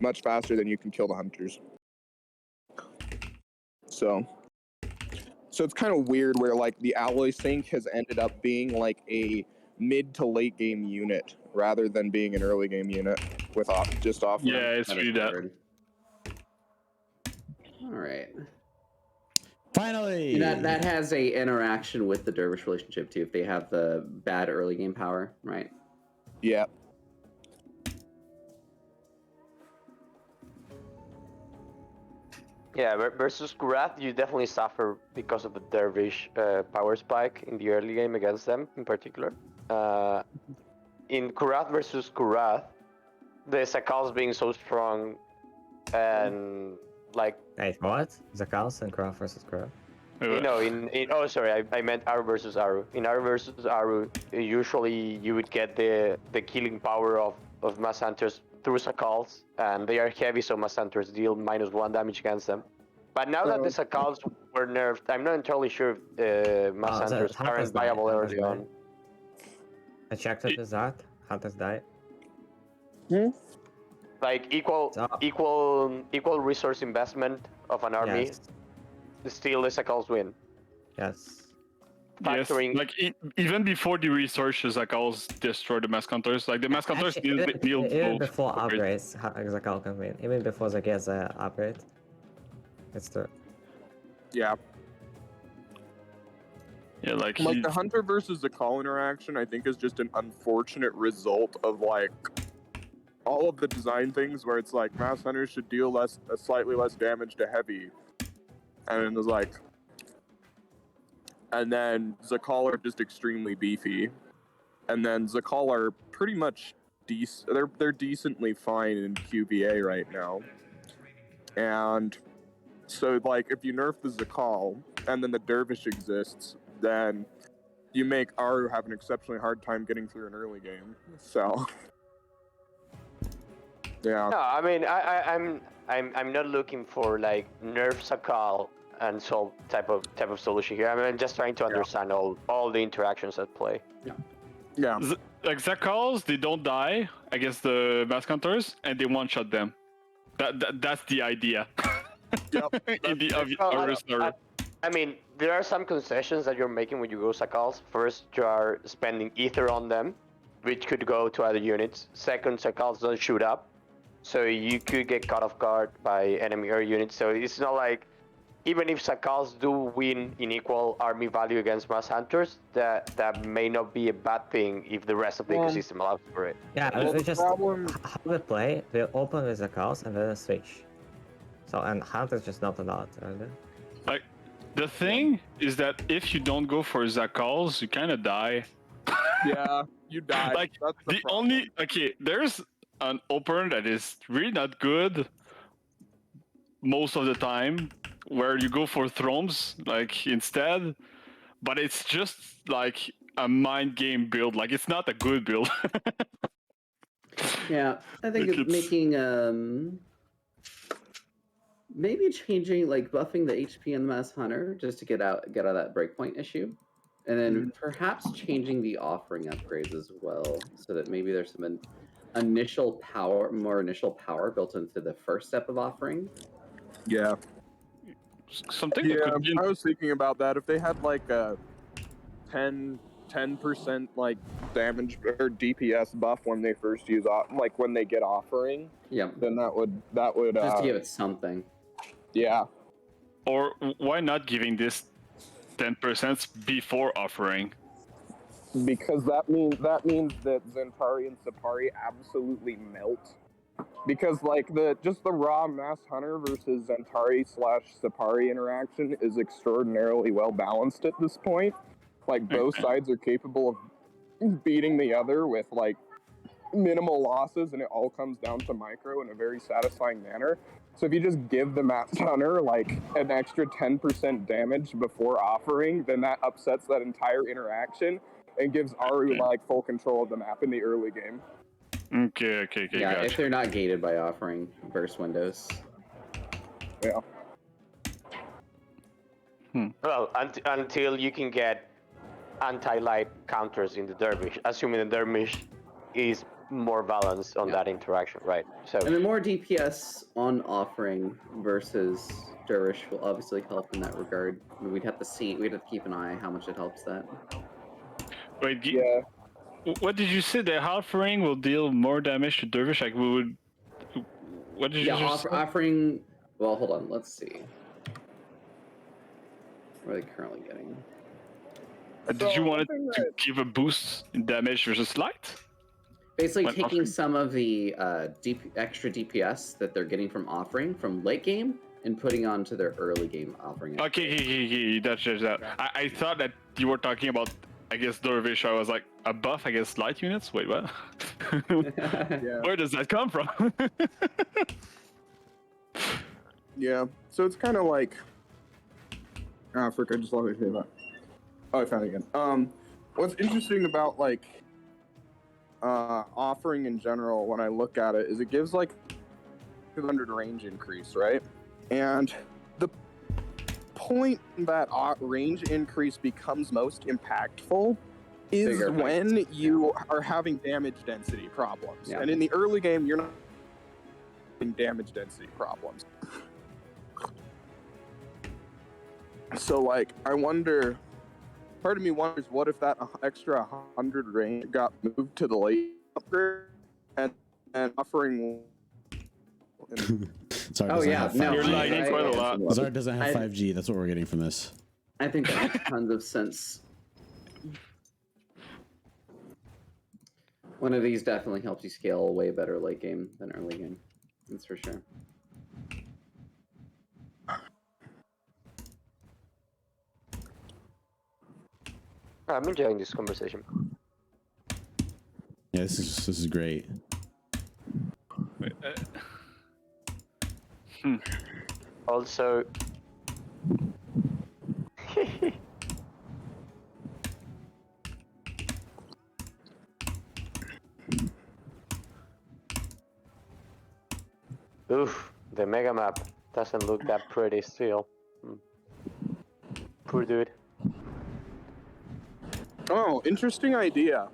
much faster than you can kill the hunters. So it's kind of weird where like the alloy sync has ended up being like a mid to late game unit rather than being an early game unit with just offering. Yeah, it's really that. All right. Finally, And that has a interaction with the dervish relationship too. If they have the bad early game power, right? Yeah. Yeah, versus Kurath, you definitely suffer because of the dervish power spike in the early game against them in particular. In Kurath versus Kurath, the Sakals being so strong and like. Wait, what? Zakals and Kurath versus Kurath? You know, oh sorry, I meant Aru versus Aru. In Aru versus Aru, usually you would get the killing power of Mass Hunters through Sakals, and they are heavy, so Mass Hunters deal -1 damage against them. But now that the Sakals were nerfed, I'm not entirely sure if Mass Hunters aren't viable early on. I checked it with that. Hunters die. Like equal resource investment of an army. Yes. Still the Sakals win. Yes. Factoring... Yes, like even before the resources, like I'll destroy the mass counters. Like the mass counters deal even before upgrades, Zakal can win. Even before Zak gets an upgrade. It's true. Yeah. Yeah, like the Hunter versus Zakal interaction, I think, is just an unfortunate result of like all of the design things where it's like Mass Hunters should deal slightly less damage to heavy, and it was like. And then Zakal are just extremely beefy. And then Zakal are pretty much they're decently fine in QVA right now. And so like if you nerf the Zakal and then the Dervish exists, then you make Aru have an exceptionally hard time getting through an early game. So yeah. No, I mean I'm not looking for like nerf Zakal and solve type of solution here. I mean, I'm just trying to understand all the interactions at play. Yeah. Like Zakals, they don't die against the mass counters, and they one-shot them. That's the idea. Yep. In the obvious order. I mean, there are some concessions that you're making when you go Zakals. First, you are spending ether on them, which could go to other units. Second, Zakals don't shoot up, so you could get caught off guard by enemy air units. So it's not like, even if Zakals do win in equal army value against Mass Hunters, that may not be a bad thing if the rest of the ecosystem allows for it. Yeah, we just how we play, we open with Zakals and then switch. So, and Hunters just not allowed, are they? Like, the thing is that if you don't go for Zakals, you kind of die. Yeah, you die. Like, the only... Okay, there's an opener that is really not good most of the time, where you go for Thrones, like, instead. But it's just, like, a mind game build. Like, it's not a good build. Yeah, I think it's making, maybe changing, like, buffing the HP on the Mass Hunter, just to get out of that breakpoint issue. And then perhaps changing the offering upgrades as well, so that maybe there's some more initial power built into the first step of offering. Yeah. Something I was thinking about that. If they had like a 10% like damage or DPS buff when they first use like when they get offering, then that would just to give it something. Yeah. Or why not giving this 10% before offering? Because that means that Zentari and Sapari absolutely melt. Because like the raw Mass Hunter versus Zentari/Sapari interaction is extraordinarily well balanced at this point. Like both sides are capable of beating the other with like minimal losses, and it all comes down to micro in a very satisfying manner. So if you just give the Mass Hunter like an extra 10% damage before offering, then that upsets that entire interaction and gives Aru like full control of the map in the early game. Okay. Yeah, gotcha. if they're not gated by offering burst windows. Yeah. Well, until you can get anti-light counters in the Dervish, assuming the Dervish is more balance on Yeah. that interaction, right? So And the more DPS on offering versus Dervish will obviously help in that regard. I mean, we'd have to keep an eye how much it helps that. Wait, Yeah. what did you say? The offering will deal more damage to Dervish? Like we would. What did you Yeah, just say? offering. Well, hold on. Let's see. What are they currently getting? Did you want it something to that- give a boost in damage versus light? Basically, When taking offering? some of the extra DPS that they're getting from offering from late game and putting onto their early game offering. Okay, that's just that. I thought that you were talking about, I guess, Dervish. I was like, a buff against light units? Wait, what? Yeah. Where does that come from? Yeah. So it's kind of like. Ah, frick! I just lost my that. Oh, I found it again. What's interesting about like offering in general when I look at it is it gives like 200 range increase, right? And the point that range increase becomes most impactful is Bigger when you are having damage density problems. Yeah. And in the early game, you're not having damage density problems. So, like, I wonder, part of me wonders what if that extra 100 range got moved to the late upgrade and offering. Zard Oh doesn't yeah, have no, 5G. You're lagging quite a lot. Zard doesn't have I- 5G. That's what we're getting from this. I think that makes tons of sense. One of these definitely helps you scale way better late game than early game. That's for sure. I'm enjoying this conversation. Yeah, this is great. Wait, Also, oof, the mega map doesn't look that pretty still. Poor dude. Oh, interesting idea.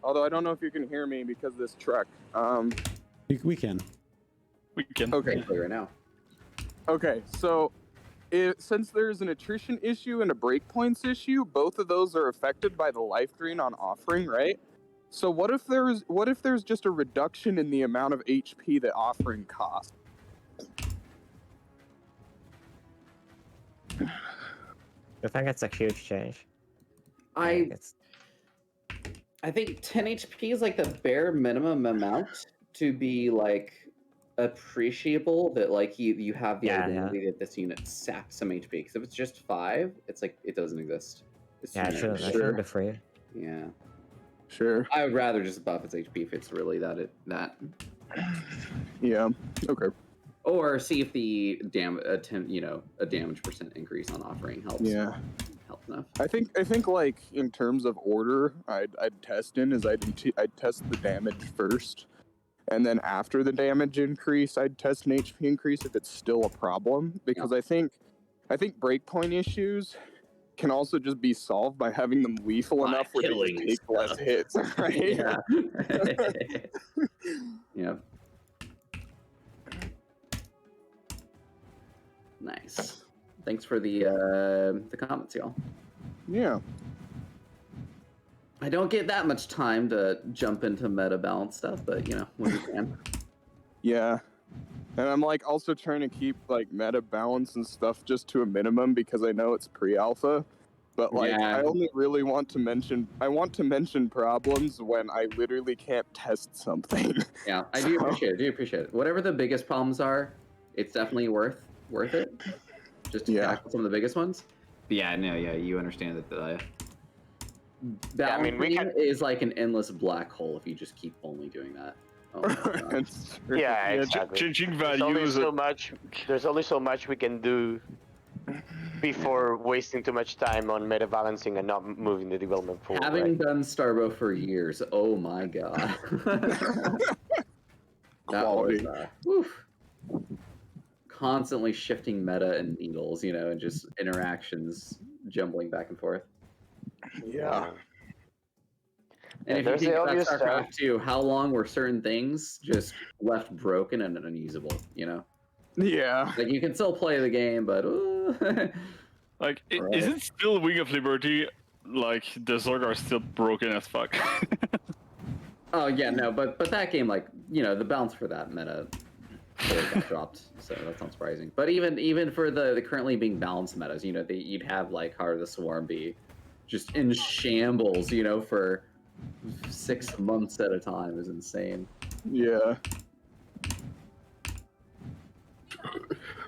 Although I don't know if you can hear me because of this truck. We can. we can. Okay. Clear right now. Okay, so since there's an attrition issue and a breakpoints issue, both of those are affected by the life drain on offering, right? So what if there's just a reduction in the amount of HP that offering costs? I think it's a huge change. I It's, think 10 HP is like the bare minimum amount to be like appreciable that like you have the Yeah, identity that this unit saps some HP. Because if it's just 5, it's like it doesn't exist. It's yeah, it too should, much. it should be free. Yeah. Sure. I would rather just buff its HP if it's really that. Yeah. Okay. Or see if the a damage percent increase on offering helps. Yeah. Helps enough. I think like in terms of order, I'd test I'd test the damage first, and then after the damage increase, I'd test an HP increase if it's still a problem. Because I think breakpoint issues can also just be solved by having them lethal By enough where they killing just take less stuff. hits, right? Yeah. Yeah. Nice. Thanks for the comments, y'all. Yeah. I don't get that much time to jump into meta balance stuff, but you know, when we can. Yeah. And I'm like also trying to keep like meta balance and stuff just to a minimum because I know it's pre-alpha. But like Yeah. I only really want to mention problems when I literally can't test something. Yeah, I do appreciate it. Whatever the biggest problems are, it's definitely worth it. Just to Yeah. tackle some of the biggest ones. But yeah, no, yeah, you understand that the Yeah, I mean, we balancing is like an endless black hole if you just keep only doing that. Oh my gosh. It's true. Yeah, Yeah, exactly. changing There's only values. so much. There's only so much we can do before wasting too much time on meta balancing and not moving the development forward. Having right? done Starbo for years, oh my god. That was Quality. oof. Constantly shifting meta and needles, you know, and just interactions jumbling back and forth. Yeah. And if you there's think the about obvious StarCraft 2, how long were certain things just left broken and unusable? You know, Yeah. like you can still play the game, but Like, Right. is it still Wing of Liberty? Like, the Zerg are still broken as fuck. oh yeah, no, but that game, like the balance for that meta totally got dropped, so that's not surprising. But even for the currently being balanced metas, you'd have like Heart of the Swarm be just in shambles, for 6 months at a time is insane. Yeah.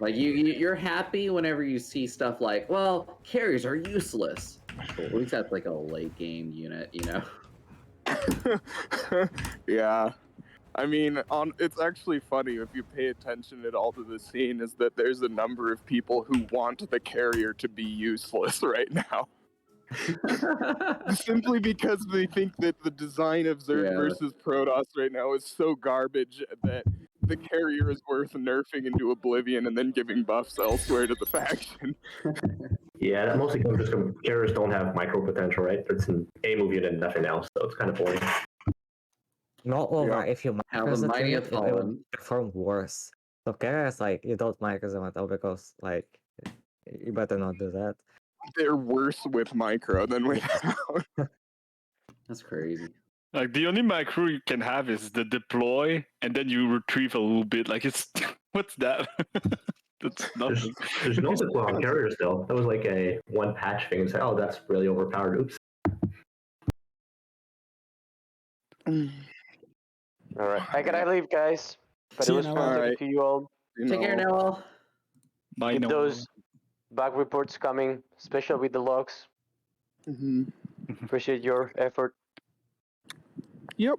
Like you're happy whenever you see stuff like, well, carries are useless. Well, at least that's like a late game unit, Yeah. I mean, it's actually funny if you pay attention at all to the scene, is that there's a number of people who want the carrier to be useless right now. Simply because they think that the design of Zerg Yeah. versus Protoss right now is so garbage that the carrier is worth nerfing into oblivion and then giving buffs elsewhere to the faction. Yeah, that mostly comes just because carriers don't have micro potential, right? It's an A move unit and nothing else, so it's kind of boring. Moreover, Yeah. if you How the micro the mighty unit, have it will fallen. perform worse. So carriers, like, you don't micro them at all because, like, you better not do that. They're worse with micro than without. That's crazy. Like, the only macro you can have is the deploy, and then you retrieve a little bit. Like, it's what's that? That's nothing. There's no deploy on carriers still. That was like a one patch thing. It's like, oh, that's really overpowered. Oops. All right, I gotta leave, guys. But See it you, was Noah. fun talking Alright. to you all. Take care, Noel. Bye, Keep Noah. those bug reports coming, especially with the logs. Mm-hmm. Appreciate your effort. Yep.